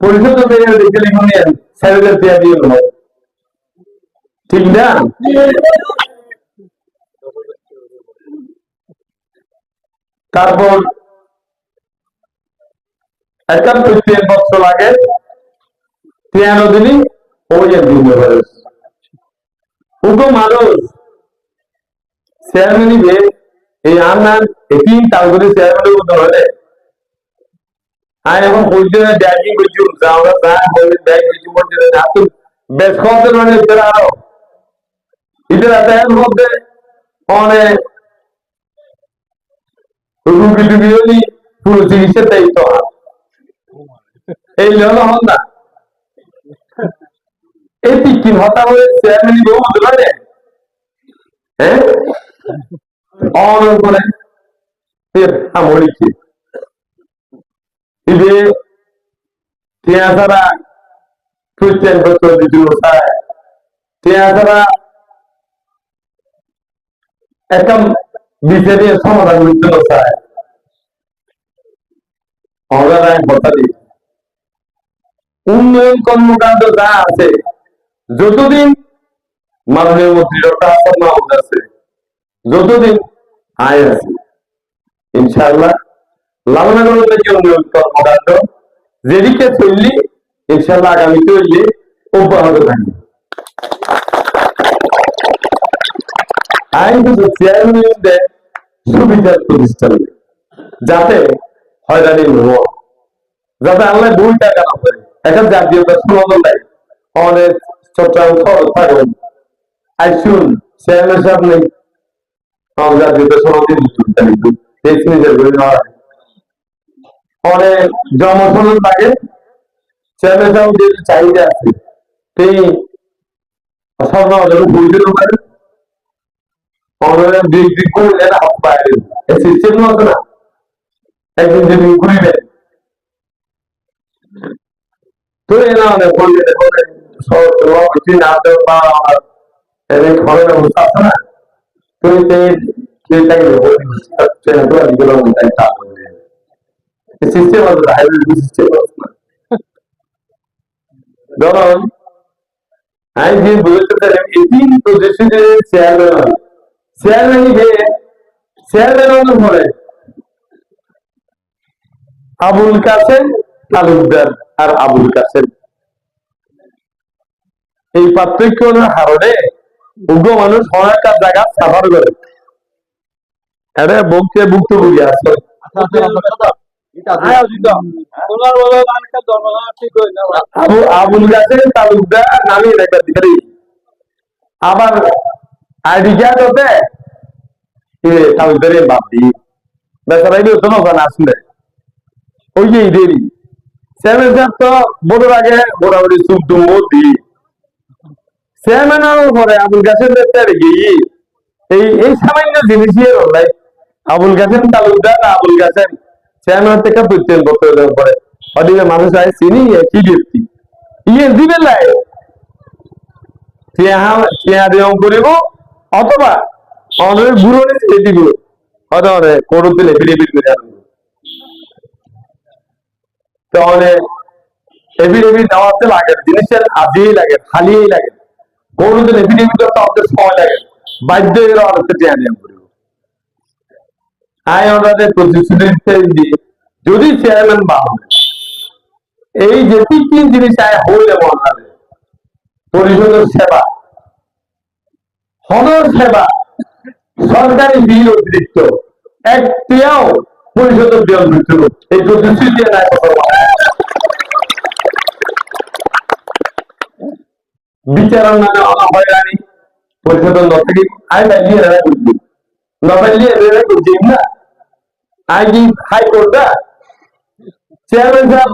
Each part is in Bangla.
পরিষদ দেখে লিখুন স্যারেদের পেয়ে দিয়ে গেল, ঠিক না? তারপর 71 বছর আগে 13 দিনই ওই একদিন হুকুম মানুষ চেয়ারম্যান নিবে এই আনার তিন তাল করে চেয়ারম্যানের মতো হলে আর এখন বলতে ড্যাগিং করছি আমরা যা বলি ব্যাগ করছি বলতে এত বেশ খরচের মানে এরা আরো এদের এর মধ্যে অনেক রুগী টুগি হলি পুরো চিকিৎসার দায়িত্ব এই হল হল না এই কি হতা হয়ে চেয়ারম্যান বহু হতে পারে হ্যাঁ অনেক করে আমলিছি ইবে তিয়াসারা প্রত্যেক বছর দিছিল চায় তিয়াসারা একটা বিচারে সমাধান করতে চায় আমরা কথা দিই উন্নয়ন কর্মকাণ্ড যা আছে যতদিন মাননীয় মন্ত্রী ডক্টর হাসান মাহমুদ আছে যতদিন আয় আছে ইনশাআল্লাহ লালনগর থেকে উন্নয়ন কর্মকাণ্ড যেদিকে চললি ইনশাআল্লাহ আগামীতে হইলে অব্যাহত থাকবে। আইন শুধু চেয়ারম্যানদের সুবিধার প্রতিষ্ঠান যাতে হয়রানি নয়, যাতে আল্লাহ 2 টাকা না পারে এখন জাতীয়তা সনদ নাই অনেক চট্টগ্রাম শহর থাকুন আইসুন চেয়ারম্যান সাহেব নেই জাতীয়তা সনদের অনেক জনসনদ থাকে চেয়ারম্যান সাহেব যে চাহিদা আছে সেই স্বর্ণ বইদের উপরে বিক্রি করলে না বাইরে সিস্টেম আছে না একদিন যদি ঘুরিবেন তো এরা অনেক বললে না বা আমার ঘরের অবস্থা আছে না তো সিস্টেম আছে সিস্টেম আছে না ধরুন আমি যে বলতে চেয়ারম্যান চেয়ারম্যান পরে আবুল কাসেম তালুকদার আর আবুল কাসেম এই পার্থক্যের কারণে উগ্র মানুষ অনেক জায়গা সাফার করে এটা ভুক্তভোগী আছে আবুল কাসেম তালুকদার নামে আবার আইডি কার্ড হতে তালুকদারে বাদ দিই বেচারাই তো নৌকা আসলে ওই যে দেরি চেয়ারম্যান সাহেব তো বোধের আগে মোটামুটি চুপ দিই চেয়ারম্যান পরে আবুল কাসেম গিয়ে এই সামান্য জিনিসই হলাই আবুল কাসেম তালুকদার আবুল কাসেম চেয়ারম্যান থেকে প্রত্যেক বছর পরে ওদিকে মানুষ আয় চিনি কি ব্যক্তি ইয়ে দিবে লাই করিব অথবা অনেক বুড়ো দিব হয়তো কোর্ট দিলে এফিডেভিট করে আনবো তো অনেক এফিডেভিট দেওয়াতে লাগে জিনিসের আজই লাগে খালিই লাগে কোর্ট দিলে এফিডেভিট করতে অনেক সময় লাগে বাধ্য হয়ে অনেকটা চেয়ার করিব আয় ওনাদের প্রতিশ্রুতি দিয়ে যদি চেয়ারম্যান বাদ এই যে 3 জিনিস আয় হইলে মনে পরিষদের সেবা সদর সেবা সরকারি বিল অতিরিক্ত একটিও পরিষদের বিল মৃত্যু এই প্রতিশ্রুতি নাই বিচারণ নামে অনা হয়রানি পরিষদের থেকে আয় পাইলিয়ে এরা করবি না পাইলিয়ে এরা করছি না আই কি হাইকোর্টটা চেয়ারম্যান সাহেব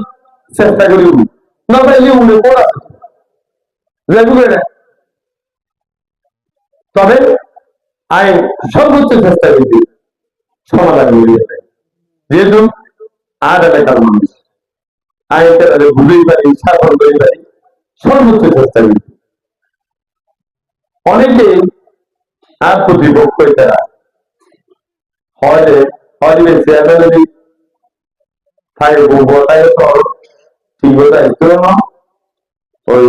চেষ্টা করি না পাইলে উনি পড়া তবে আইন সর্বোচ্চ চেষ্টা করছি সমাধান করিয়ে দেয় যেহেতু আর এলাকার মানুষ আইনটা ভুলেই পারি শাসন করে পারি সর্বোচ্চ চেষ্টা করছি অনেকে আর প্রতিপক্ষ তারা হয় চেয়ারম্যান যদি থাকে ঠিক দায়িত্ব না ওই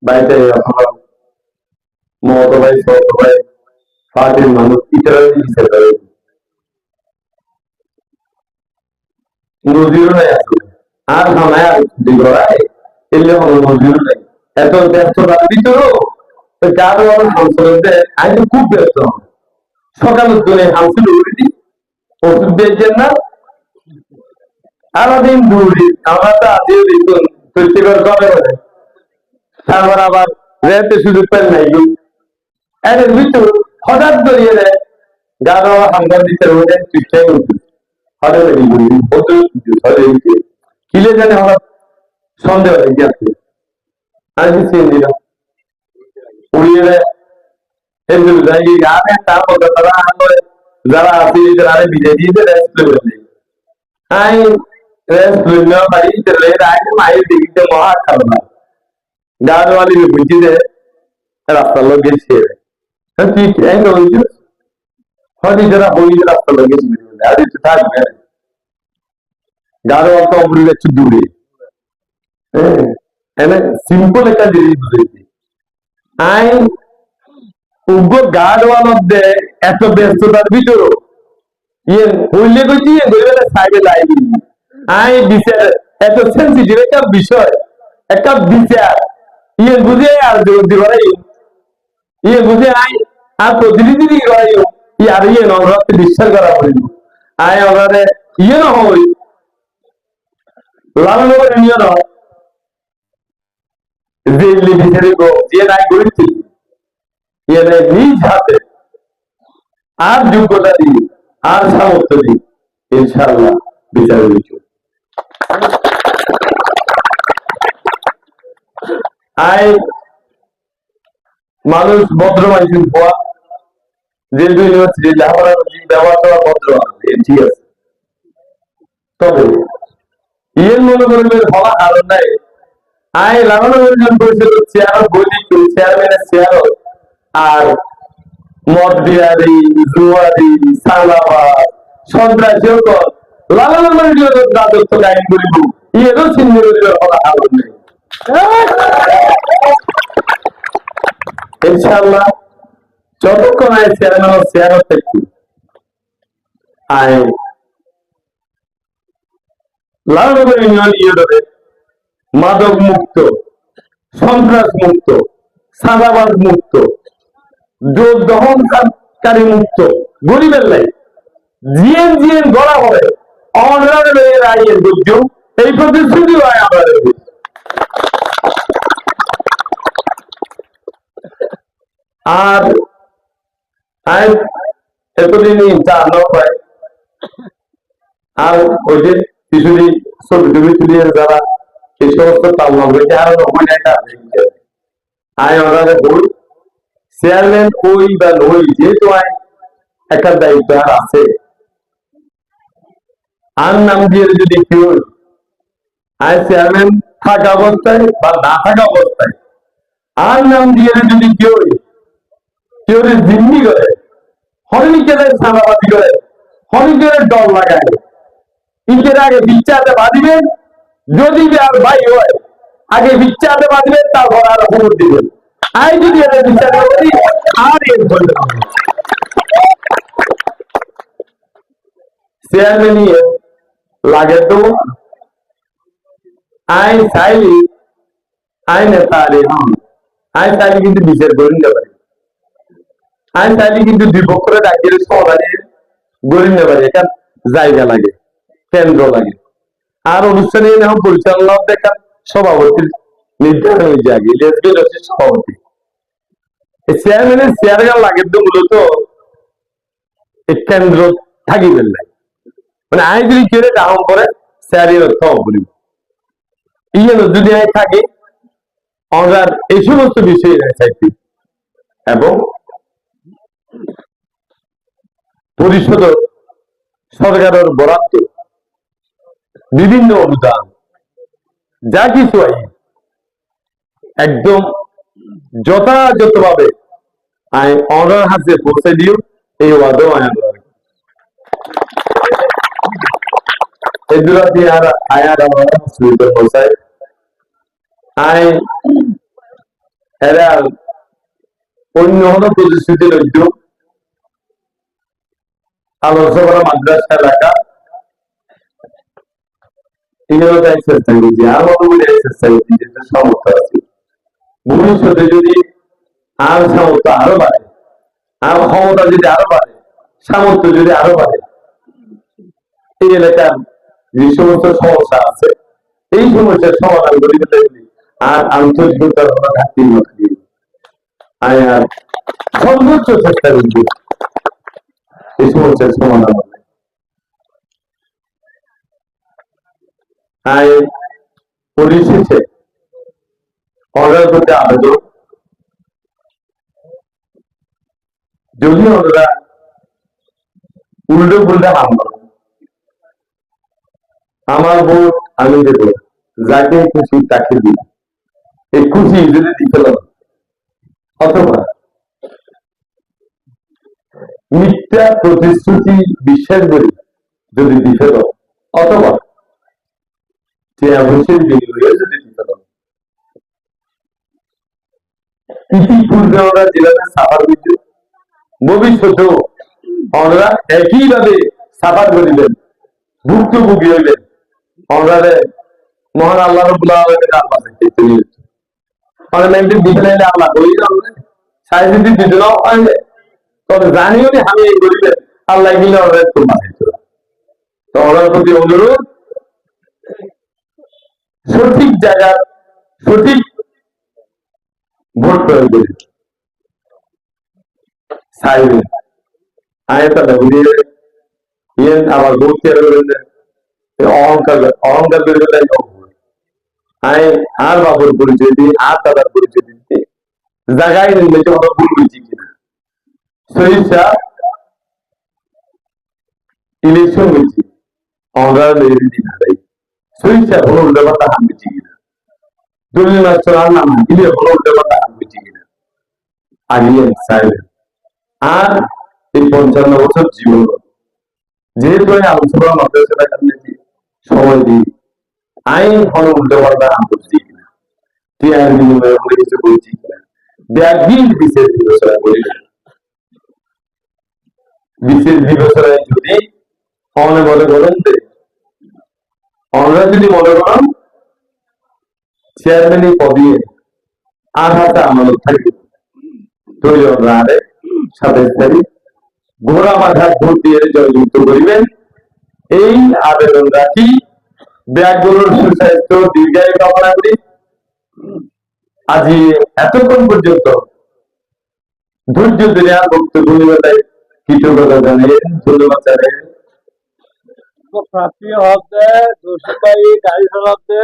বাড়িতে মমতা ভাই সত ভাই পার্টির মানুষ ইটারা বিচার করে নজিরও নাই আসলে আর খানায় আর গড়ায় এলে কোনো নজিরও নাই এত ব্যস্ততার ভিতরেও গাড়ি হামসলতে আমি তো খুব ব্যস্ত সকালের জন্য হামসল উঠে দিই ওষুধ দিয়েছেন না সারাদিন দৌড়ি আমরা তো আজও দেখুন তৈরি করে বলে তারপর আবার রেতে সুযোগ পেন নাই এর ভিতর হঠাৎ ধরিয়ে দেয় গাড়ো হামদার দিতে ওঠে চুপচাই উঠে হঠাৎ কিলে জানে হঠাৎ সন্দেহ হয়ে গেছে আমি চেন দিলাম উড়িয়ে দেয় যারা আছে তারা বিদায় দিয়ে রেস্ট করে দেয় আমি রেস্ট নেওয়া পারি মায়ের দিকে মহা খারাপ গাড়ি वाली भी बुझी दे रास्ता लोग गेছে ঠিক এই নয় হয়তো যারা বই রাস্তা লোক গেছে আরে তো থাকবে গাড়ি অত বললে একটু দূরে এনে সিম্পল একটা জিনিস বুঝেছি আই উগ্র গাড়ওয়ার মধ্যে এত ব্যস্ততার ভিতরে ইয়ে হইলে কইছি গইলে সাইডে লাইবি আই বিচার এত সেনসিটিভ একটা বিষয় একটা বিচার ইয়ে বুঝে আর জলদি করাই ইয়ে বুঝে আই আর প্রতিনিধি করাই আর ইয়ে নগরতে বিশ্বাস করা পড়িল আয় ওনারে ইয়ে না হই লালন করে নিয়ে না দিল্লি ভিতরে গো যে নাই করেছি ইয়ে নিজ হাতে আর যোগ্যতা দিই আর সামর্থ্য দিই ইনশাআল্লাহ বিচার হইছ আয় মানুষ ভদ্র মানুষ হওয়া রেলওয়ে ইউনিভার্সিটি লেখাপড়া ব্যবহার করা ভদ্র ঠিক আছে তবে ইয়ের মনে করবেন হওয়া কারণ নাই আয় লাগানো পরিষদ চেয়ার বলি চেয়ারম্যানের চেয়ার আর মদ বিহারি জুয়ারি সালাবাদ সন্ত্রাসী লাগানো রাজত্ব গাইন করিব ইয়েরও চিহ্ন হওয়া কারণ নেই ইনশাআল্লাহ যতক্ষণ আয় চেয়ারম্যান চেয়ার থাকি আয় লালনগর ইউনিয়ন ইউরোপে মাদক মুক্ত সন্ত্রাস মুক্ত সাদাবাদ মুক্ত জোর দহনকারী মুক্ত গরিবের লাই জিএন জিএন গড়া হবে অনারের আইয়ের যোগ্য এই প্রতিশ্রুতি হয় আমাদের আর এতদিনই চাল পায় আর ওই যে কিছুদিন ছবি টবি তুলিয়ে যারা এই সমস্ত তাল নগরীতে আরো ওখানে একটা আয় ওনারে বই চেয়ারম্যান ওই বা নই যেহেতু আয় একটা দায়িত্ব আর আছে আর নাম দিয়ে যদি কেউ আয় চেয়ারম্যান থাকা অবস্থায় বা না থাকা অবস্থায় আর নাম দিয়ে যদি কেউ জিম্মি করে হরিণীকে সাদাবাদি করে হরিণীকে ডর লাগায় ইটের আগে বিচারতে বাঁধিবেন যদি আর ভাই হয় আগে বিচারতে বাঁধবেন তারপর আর খবর দিবেন আই যদি এদের বিচার করি আর এর বলতে চেয়ারম্যান লাগে তো আই চাইলি আই নেতা রে আই চাইলি কিন্তু বিচার করে নিতে পারি আই চাইলে কিন্তু দুই পক্ষরে ডাকিয়ে সমাধানে গড়ে নিতে পারি একটা জায়গা লাগে কেন্দ্র লাগে আর অনুষ্ঠানে এখন পরিচালনা দেখা সভাপতির নির্ধারণ হয়ে যায় সভাপতি চেয়ারম্যানের চেয়ারগান লাগে তো মূলত কেন্দ্র থাকি ফেললে মানে আই যদি কেউ ডাউন করে চেয়ারের অর্থ বলি ইয়ে যদি আই থাকে আমাদের এই সমস্ত বিষয়ে চাইছি এবং পরিষদ সরকারের বরাদ্দ বিভিন্ন অনুদান যা কিছু একদম যথাযথভাবে আই অনার হাতে পৌঁছে দিও এই ওয়াদাও আয় এদুরাতি আর আয়ার আমরা সুবিধা বসাই আই এরা অন্য হলো প্রতিশ্রুতি লইত আলোচনা মাদ্রাসা এলাকা এগুলো এক্সারসাইজ করছি আর কতগুলি এক্সারসাইজ দিতে সমর্থ আছে ভবিষ্যতে যদি আর সামর্থ্য আরো বাড়ে আর ক্ষমতা যদি আরো বাড়ে সামর্থ্য যদি আরো বাড়ে এই এলাকার যে সমস্ত সমস্যা আছে এই সমস্যার সমাধান করে আর আন্তর্জাতিকতার কোনো ঘাটতি না থাকে আর সর্বোচ্চ চেষ্টা করবে এই সমস্যার সমাধান হবে পরিশেষে অর্ডার করতে আবেদন যদি ওনারা উল্টো পুল্টা হাম আমার ভোট আমি দেব যাকে খুশি তাকে দিই এই খুশি যদি দিতে অথবা মিথ্যা প্রতিশ্রুতি বিশ্বাস করি যদি দিতে অথবা বিনিময়ে যদি দিতে ইতিপূর্বে আমরা জেলাতে সাফার করছি ভবিষ্যতেও আমরা একইভাবে সাফার করিবেন ভুক্তভোগী হইলেন আমরা মহান আল্লাহ রাব্বুল আলামিনের আল্লাহকে পেতে নিয়েছি পার্লামেন্টের বিধানে আল্লাহ বলি সাইজের দিদনাও পাইলে তবে জানিও নি আমি এই করিবেন আল্লাহ গিলে আমরা তো বাঁচাইতে তো ওনার প্রতি অনুরোধ সঠিক জায়গার সঠিক ভোট প্রয়োগ করি সাইবেন আয়তাটা বুঝিয়ে আবার ভোট চেয়ার করেন অহংকার করে আমি আর বাবুর পরিচয় দিই আর দাদার পরিচয় দিতে জায়গায় নির্বাচন আমরা ভুল বুঝি কিনা শহীদ শাহ ইলেকশন হয়েছে আমরা শহীদ শাহ হলো উল্টা পাতা হাম বুঝি কিনা দলীয় মাস্টার আর নাম হাঁকিলে হলো উল্টা পাতা হাম বুঝি কিনা আগিয়ে সাহেব আর এই 55 বছর জীবন যেহেতু আমি আলোচনা মাদ্রাসাটা কাছে সময় দিই আইন হলো উল্টো পাল্টা হাম বুঝি কিনা টিআর বিনিময়ে আমরা কিছু বলছি কিনা ব্যাগিন বিশেষ বিবেচনা করি বিশেষ বিবেচনায় যদি মনে মনে করেন আমরা যদি মনে করেন চেয়ারম্যানই পদে আর হাতে আমানত থাকবে প্রয়োজন রাড়ে 27 তারিখ ঘোড়া মাথা ভোট দিয়ে জয়যুক্ত করিবেন এই আবেদন রাখি ব্যাগগুলোর সুস্বাস্থ্য দীর্ঘায়ু কামনা করি আজ এতক্ষণ পর্যন্ত ধৈর্য ধরে বক্তব্য কৃতজ্ঞতা জানিয়ে ধন্যবাদ জানাই প্রাপ্তি হতে দোষী গাড়ি চালাতে